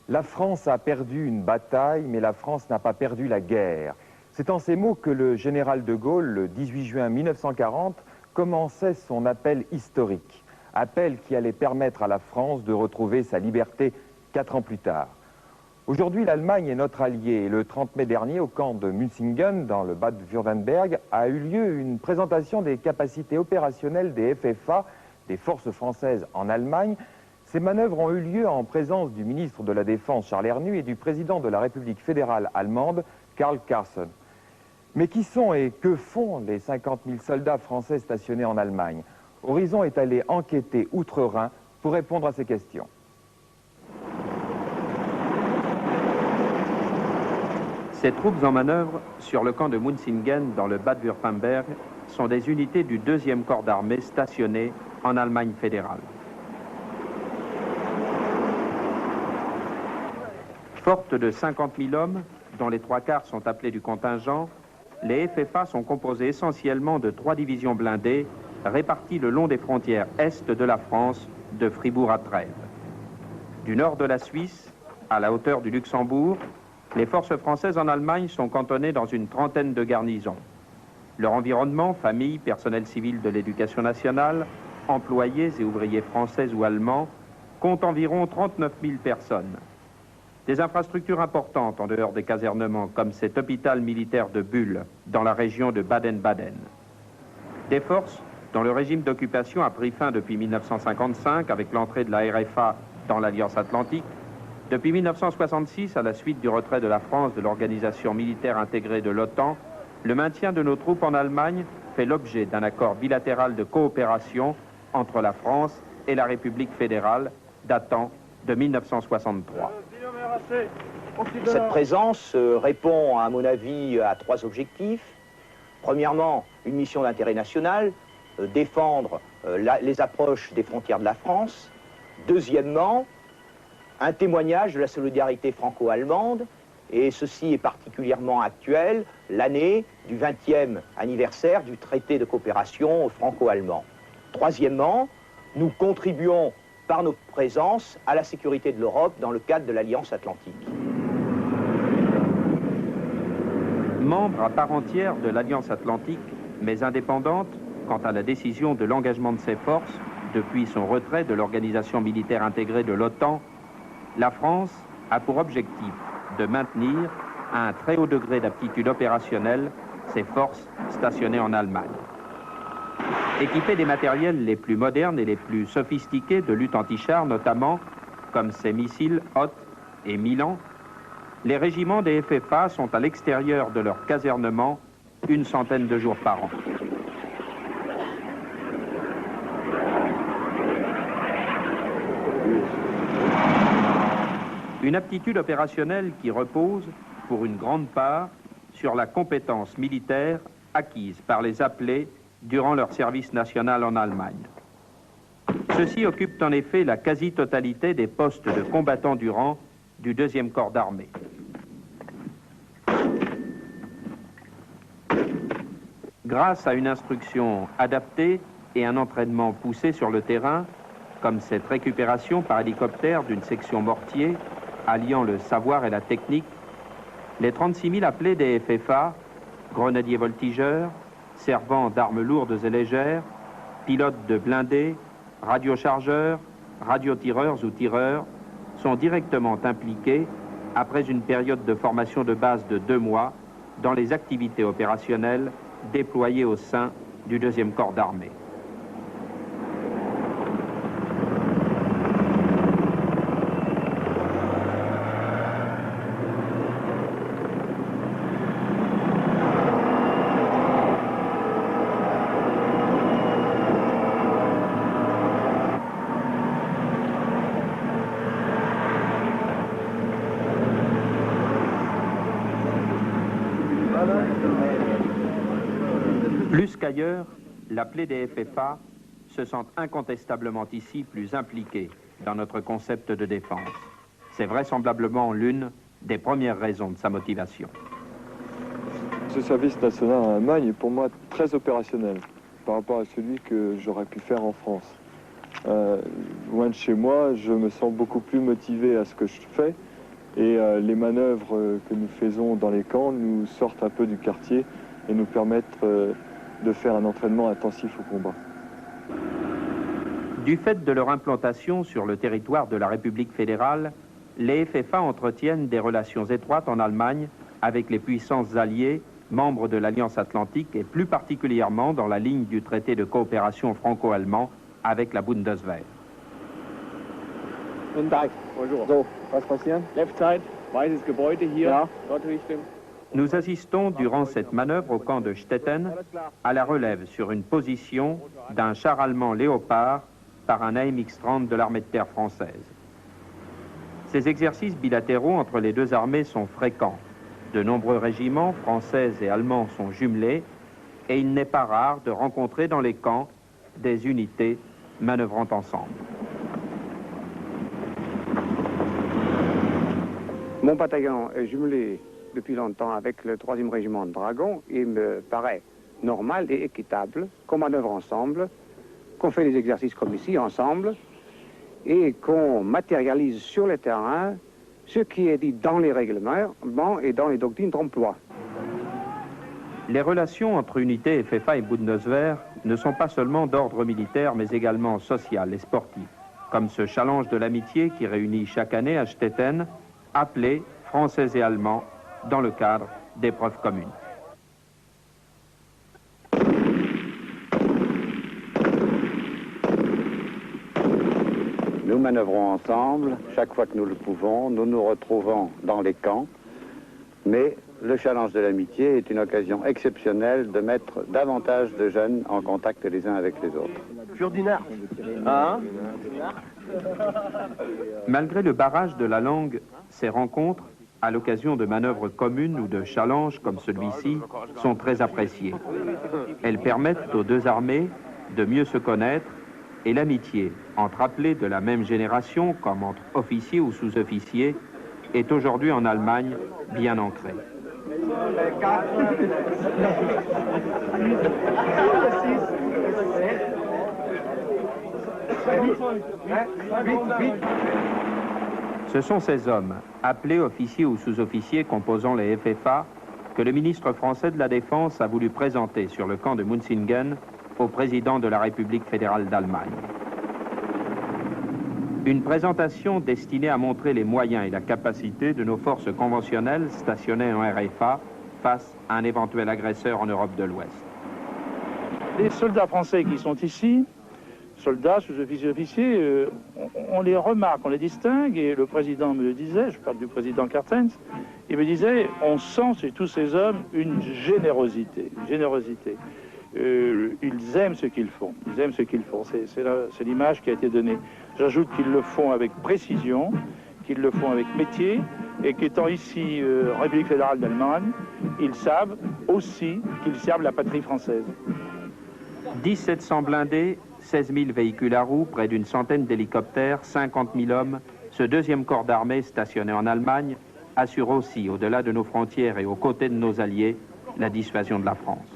La France a perdu une bataille, mais la France n'a pas perdu la guerre. C'est en ces mots que le général de Gaulle, le 18 juin 1940, commençait son appel historique. Appel qui allait permettre à la France de retrouver sa liberté 4 ans plus tard. Aujourd'hui, l'Allemagne est notre allié et le 30 mai dernier, au camp de Münsingen, dans le Bade-Württemberg, a eu lieu une présentation des capacités opérationnelles des FFA, des forces françaises en Allemagne. Ces manœuvres ont eu lieu en présence du ministre de la Défense Charles Hernu et du président de la République fédérale allemande Karl Carsten. Mais qui sont et que font les 50 000 soldats français stationnés en Allemagne? Horizon est allé enquêter outre-Rhin pour répondre à ces questions. Ces troupes en manœuvre sur le camp de Münsingen dans le Bade-Württemberg sont des unités du 2e corps d'armée stationnées en Allemagne fédérale. Fortes de 50 000 hommes, dont les 3/4 sont appelés du contingent, les FFA sont composés essentiellement de 3 divisions blindées réparties le long des frontières est de la France, de Fribourg à Trèves. Du nord de la Suisse, à la hauteur du Luxembourg, les forces françaises en Allemagne sont cantonnées dans une trentaine de garnisons. Leur environnement, familles, personnel civil de l'éducation nationale, employés et ouvriers français ou allemands, compte environ 39 000 personnes. Des infrastructures importantes en dehors des casernements, comme cet hôpital militaire de Bulle, dans la région de Baden-Baden. Des forces dont le régime d'occupation a pris fin depuis 1955 avec l'entrée de la RFA dans l'Alliance Atlantique. Depuis 1966, à la suite du retrait de la France de l'organisation militaire intégrée de l'OTAN, le maintien de nos troupes en Allemagne fait l'objet d'un accord bilatéral de coopération entre la France et la République fédérale datant de 1963. Cette présence répond, à mon avis, à 3 objectifs. Premièrement, une mission d'intérêt national, défendre les approches des frontières de la France. Deuxièmement, un témoignage de la solidarité franco-allemande, et ceci est particulièrement actuel, l'année du 20e anniversaire du traité de coopération franco-allemand. Troisièmement, nous contribuons par notre présence à la sécurité de l'Europe dans le cadre de l'Alliance Atlantique. Membre à part entière de l'Alliance Atlantique, mais indépendante quant à la décision de l'engagement de ses forces depuis son retrait de l'organisation militaire intégrée de l'OTAN, la France a pour objectif de maintenir à un très haut degré d'aptitude opérationnelle ses forces stationnées en Allemagne. Équipées des matériels les plus modernes et les plus sophistiqués de lutte anti-char notamment, comme ces missiles Hot et Milan, les régiments des FFA sont à l'extérieur de leur casernement une centaine de jours par an. Une aptitude opérationnelle qui repose, pour une grande part, sur la compétence militaire acquise par les appelés durant leur service national en Allemagne. Ceux-ci occupent en effet la quasi-totalité des postes de combattants du rang du 2e corps d'armée. Grâce à une instruction adaptée et un entraînement poussé sur le terrain, comme cette récupération par hélicoptère d'une section mortier, alliant le savoir et la technique, les 36 000 appelés des FFA, grenadiers voltigeurs, servants d'armes lourdes et légères, pilotes de blindés, radiochargeurs, radiotireurs ou tireurs, sont directement impliqués, après une période de formation de base de 2 mois, dans les activités opérationnelles déployées au sein du 2e corps d'armée. Plus qu'ailleurs, l'appelé des FFA se sent incontestablement ici plus impliqué dans notre concept de défense. C'est vraisemblablement l'une des premières raisons de sa motivation. Ce service national en Allemagne est pour moi très opérationnel par rapport à celui que j'aurais pu faire en France. Loin de chez moi, je me sens beaucoup plus motivé à ce que je fais Et les manœuvres que nous faisons dans les camps nous sortent un peu du quartier et nous permettent de faire un entraînement intensif au combat. Du fait de leur implantation sur le territoire de la République fédérale, les FFA entretiennent des relations étroites en Allemagne avec les puissances alliées, membres de l'Alliance Atlantique et plus particulièrement dans la ligne du traité de coopération franco-allemand avec la Bundeswehr. Guten Tag. Bonjour. So, was passiert? Left side, weißes Gebäude hier, ja. Dort Richtung. Nous assistons durant cette manœuvre au camp de Stetten à la relève sur une position d'un char allemand Léopard par un AMX-30 de l'armée de terre française. Ces exercices bilatéraux entre les deux armées sont fréquents. De nombreux régiments français et allemands sont jumelés et il n'est pas rare de rencontrer dans les camps des unités manœuvrant ensemble. Mon bataillon est jumelé depuis longtemps avec le 3e régiment de dragons. Il me paraît normal et équitable qu'on manœuvre ensemble, qu'on fait des exercices comme ici ensemble et qu'on matérialise sur le terrain ce qui est dit dans les règlements et dans les doctrines d'emploi. Les relations entre unités FFA et Bundeswehr ne sont pas seulement d'ordre militaire mais également social et sportif, comme ce challenge de l'amitié qui réunit chaque année à Stetten, appelés Français et Allemands dans le cadre d'épreuves communes. Nous manœuvrons ensemble, chaque fois que nous le pouvons, nous nous retrouvons dans les camps, mais le challenge de l'amitié est une occasion exceptionnelle de mettre davantage de jeunes en contact les uns avec les autres. Malgré le barrage de la langue, ces rencontres, à l'occasion de manœuvres communes ou de challenges comme celui-ci, sont très appréciées. Elles permettent aux deux armées de mieux se connaître et l'amitié entre appelés de la même génération, comme entre officiers ou sous-officiers, est aujourd'hui en Allemagne bien ancrée. Ce sont ces hommes, appelés officiers ou sous-officiers composant les FFA, que le ministre français de la Défense a voulu présenter sur le camp de Munzingen au président de la République fédérale d'Allemagne. Une présentation destinée à montrer les moyens et la capacité de nos forces conventionnelles stationnées en RFA face à un éventuel agresseur en Europe de l'Ouest. Les soldats français qui sont ici, soldats, sous-officiers, officiers, on les remarque, on les distingue, et le président me le disait, je parle du président Cartens, il me disait, on sent chez tous ces hommes une générosité, ils aiment ce qu'ils font, c'est l'image qui a été donnée. J'ajoute qu'ils le font avec précision, qu'ils le font avec métier, et qu'étant ici République fédérale d'Allemagne, ils savent aussi qu'ils servent la patrie française. 1700 blindés, 16 000 véhicules à roues, près d'une centaine d'hélicoptères, 50 000 hommes, ce deuxième corps d'armée stationné en Allemagne assure aussi, au-delà de nos frontières et aux côtés de nos alliés, la dissuasion de la France.